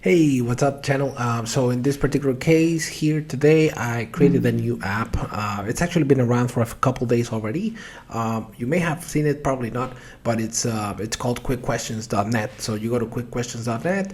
Hey, what's up, channel? So in this particular case here today, I created a new app. It's actually been around for a couple days already. You may have seen it, probably not, but it's called QuickQuestions.net. So you go to QuickQuestions.net.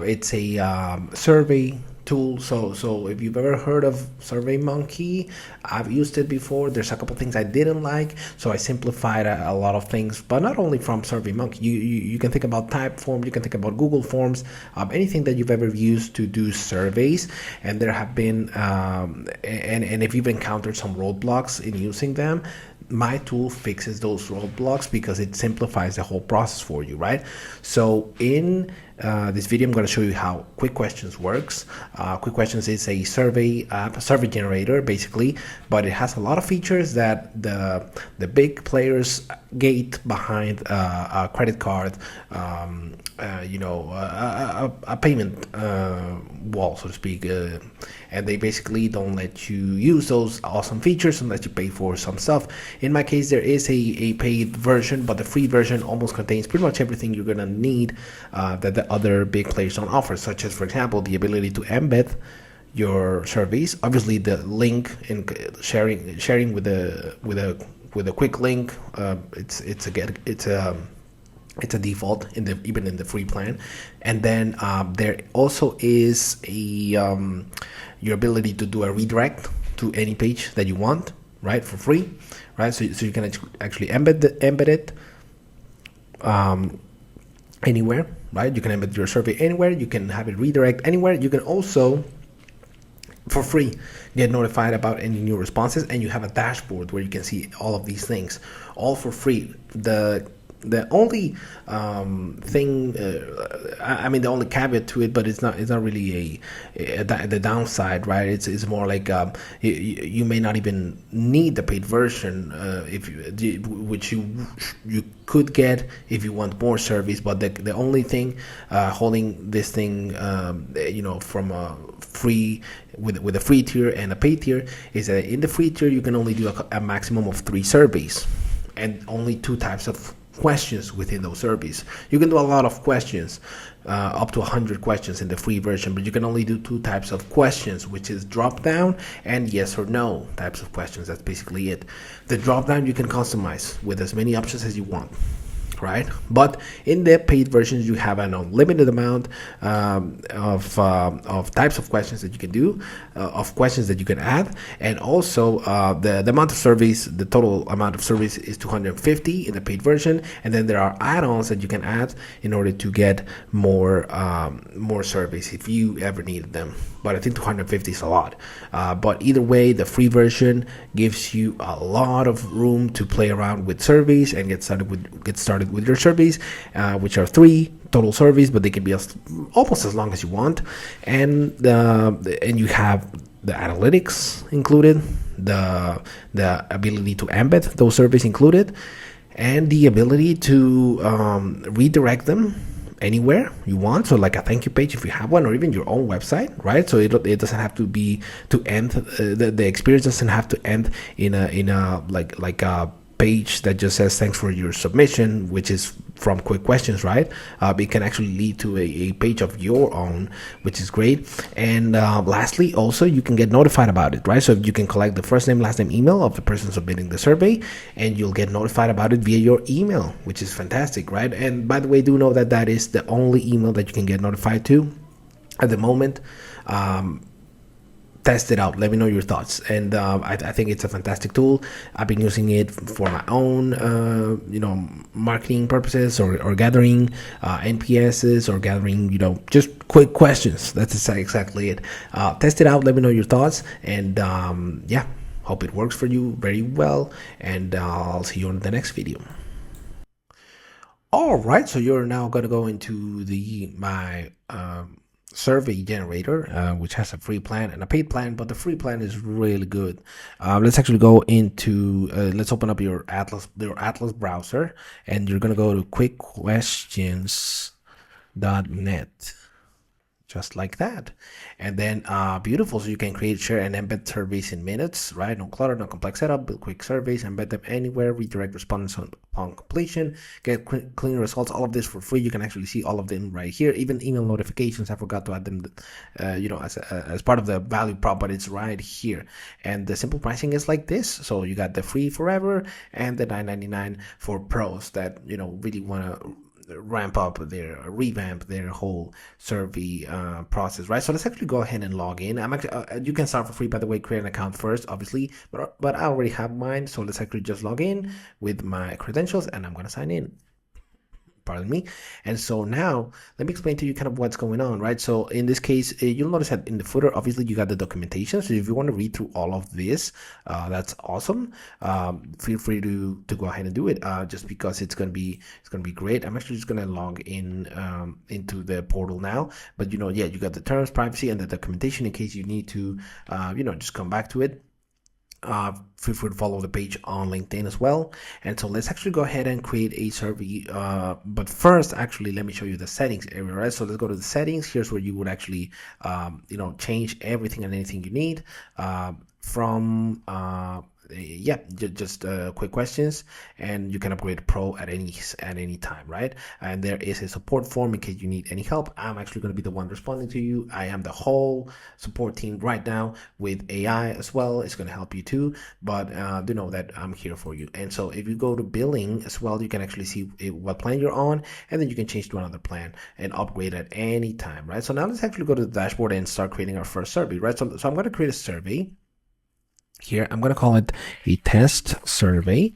It's a survey tool. So if you've ever heard of SurveyMonkey, I've used it before. There's a couple things I didn't like, so I simplified a lot of things, but not only from SurveyMonkey. You can think about Typeform, you can think about Google Forms, anything that you've ever used to do surveys. And there have been and if you've encountered some roadblocks in using them, my tool fixes those roadblocks because it simplifies the whole process for you, right? So in this video, I'm going to show you how QuickQuestions works. QuickQuestions is a survey app, a survey generator basically, but it has a lot of features that the big players gate behind a credit card, a payment wall, so to speak, and they basically don't let you use those awesome features unless you pay for some stuff. In my case, there is a paid version, but the free version almost contains pretty much everything you're gonna need that the other big players don't offer, such as, for example, the ability to embed your surveys. Obviously, the link in sharing with a quick link. It's a default even in the free plan. And then there also is your ability to do a redirect to any page that you want, right, for free, right? So you can actually embed it anywhere, right? You can embed your survey anywhere. You can have it redirect anywhere. You can also, for free, get notified about any new responses, and you have a dashboard where you can see all of these things, all for free. The only thing, the only caveat to it, but it's not really the downside, right? It's more like you may not even need the paid version, which you could get if you want more service. But the only thing holding this thing, from a free with a free tier and a paid tier is that in the free tier you can only do a maximum of 3 surveys and only 2 types of questions within those surveys. You can do a lot of questions, up to 100 questions in the free version, but you can only do 2 types of questions, which is drop down and yes or no types of questions. That's basically it. The drop down you can customize with as many options as you want, right? But in the paid versions you have an unlimited amount of types of questions that you can do, of questions that you can add, and also the amount of surveys, the total amount of surveys is 250 in the paid version, and then there are add-ons that you can add in order to get more surveys if you ever needed them. But I think 250 is a lot. But either way, the free version gives you a lot of room to play around with surveys and get started with your surveys, which are 3 total surveys, but they can be almost as long as you want. And you have the analytics included, the ability to embed those surveys included, and the ability to redirect them anywhere you want, so like a thank you page if you have one, or even your own website, right? So it doesn't have to be to end, the experience doesn't have to end in a like a page that just says thanks for your submission, which is from QuickQuestions, right? It can actually lead to a page of your own, which is great. And lastly, also you can get notified about it, right? So you can collect the first name, last name, email of the person submitting the survey, and you'll get notified about it via your email, which is fantastic, right? And by the way, do know that that is the only email that you can get notified to at the moment. Test it out, let me know your thoughts. And I think it's a fantastic tool. I've been using it for my own marketing purposes, or gathering NPSs, or gathering just quick questions. That's exactly it. Test it out, let me know your thoughts, and hope it works for you very well, and I'll see you on the next video. All right, so you're now going to go into my survey generator, which has a free plan and a paid plan, but the free plan is really good. Let's actually go into let's open up your Atlas browser, and you're going to go to QuickQuestions.net. just like that. And then beautiful, so you can create, share, and embed surveys in minutes, right? No clutter, no complex setup, build quick surveys, embed them anywhere, redirect respondents upon completion, get clean results, all of this for free. You can actually see all of them right here, even email notifications. I forgot to add them as part of the value prop, but it's right here. And the simple pricing is like this. So you got the free forever and the $9.99 for pros that really want to revamp their whole survey process, right? So let's actually go ahead and log in. I'm actually you can start for free, by the way. Create an account first, obviously, but I already have mine, so let's actually just log in with my credentials and I'm gonna sign in. Pardon me. And so now let me explain to you kind of what's going on, right? So in this case, you'll notice that in the footer, obviously you got the documentation. So if you want to read through all of this, that's awesome. Feel free to go ahead and do it, just because it's gonna be great. I'm actually just gonna log in into the portal now, but yeah, you got the terms, privacy, and the documentation in case you need to just come back to it. Feel free to follow the page on LinkedIn as well. And so let's actually go ahead and create a survey, but first actually let me show you the settings area, right? So let's go to the settings. Here's where you would actually change everything and anything you need from just quick questions, and you can upgrade pro at any time, right? And there is a support form in case you need any help. I'm actually going to be the one responding to you. I am the whole support team right now with AI as well. It's going to help you too, but do know that I'm here for you. And so if you go to billing as well, you can actually see what plan you're on, and then you can change to another plan and upgrade at any time, right? So now let's actually go to the dashboard and start creating our first survey, right? So I'm going to create a survey. Here, I'm going to call it a test survey.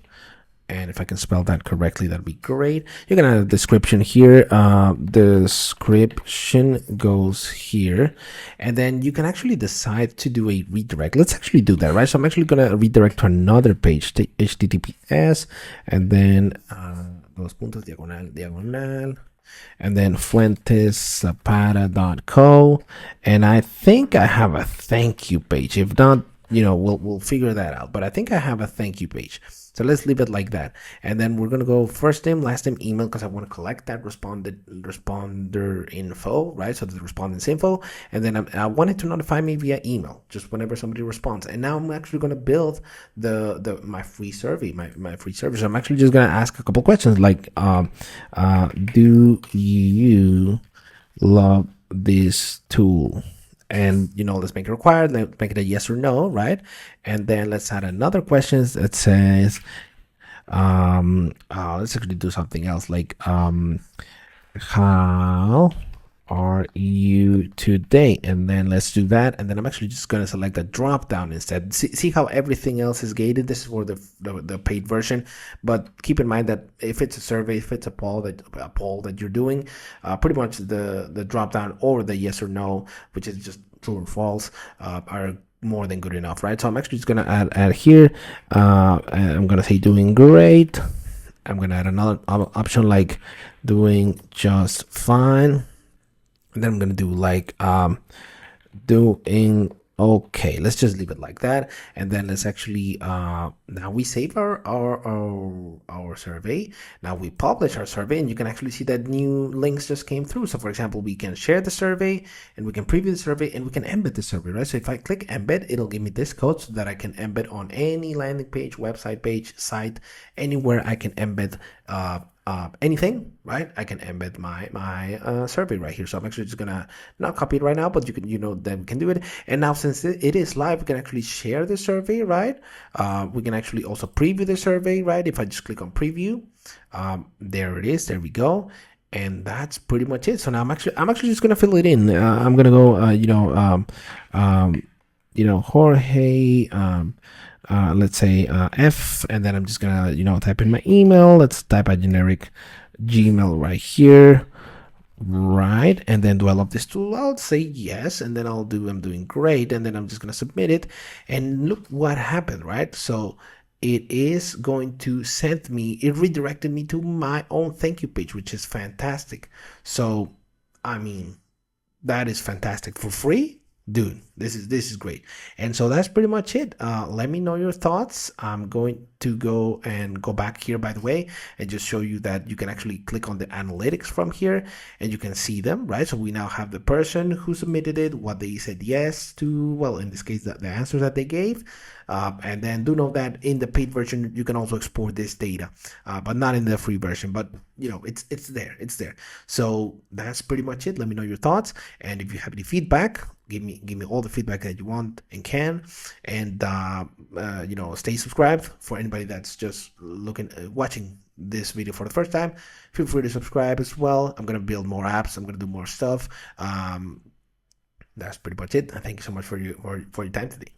And if I can spell that correctly, that'd be great. You can add a description here. The description goes here. And then you can actually decide to do a redirect. Let's actually do that, right? So I'm actually going to redirect to another page, HTTPS, and then dos puntos, diagonal. And then fuenteszapata.co. And I think I have a thank you page. If not, we'll figure that out, but I think I have a thank you page. So let's leave it like that. And then we're going to go first name, last name, email, because I want to collect that responder info, right? So the respondent's info. And then I wanted to notify me via email, just whenever somebody responds. And now I'm actually going to build my free survey, my free service. So I'm actually just going to ask a couple questions like, do you love this tool? And let's make it required. Let's make it a yes or no, right? And then let's add another question that says, let's actually do something else like, how are you today? And then let's do that. And then I'm actually just going to select a drop down instead. See how everything else is gated. This is for the paid version, but keep in mind that if it's a survey, if it's a poll that you're doing, pretty much the drop down or the yes or no, which is just true or false, are more than good enough, right? So I'm actually just going to add here. I'm going to say doing great. I'm going to add another option like doing just fine. And then I'm going to do like doing okay. Let's just leave it like that. And then let's actually now we save our survey. Now we publish our survey, and you can actually see that new links just came through. So for example, we can share the survey, and we can preview the survey, and we can embed the survey, right? So if I click embed, it'll give me this code so that I can embed on any landing page, website page, site, anywhere I can embed anything, right? I can embed my survey right here. So I'm actually just gonna not copy it right now, but you can then we can do it. And now since it is live, we can actually share the survey, right? We can actually also preview the survey, right? If I just click on preview, there it is. There we go. And that's pretty much it. So now I'm actually just gonna fill it in. I'm gonna go Jorge, let's say F, and then I'm just gonna type in my email. Let's type a generic Gmail right here, right? And then do I love this tool? I'll say yes, and then I'm doing great, and then I'm just gonna submit it, and look what happened, right? So it is going to send me, it redirected me to my own thank you page, which is fantastic. So I mean, that is fantastic for free. Dude, this is great. And so that's pretty much it. Let me know your thoughts. I'm going to go back here, by the way, and just show you that you can actually click on the analytics from here and you can see them, right? So we now have the person who submitted it, what they said yes to, well, in this case, the answers that they gave. And then do know that in the paid version you can also export this data, but not in the free version. But you know, it's there. So that's pretty much it. Let me know your thoughts, and if you have any feedback, give me all the feedback that you want and can. And you know, stay subscribed. For anybody that's just watching this video for the first time, feel free to subscribe as well. I'm gonna build more apps, I'm gonna do more stuff. That's pretty much it. Thank you so much for your time today.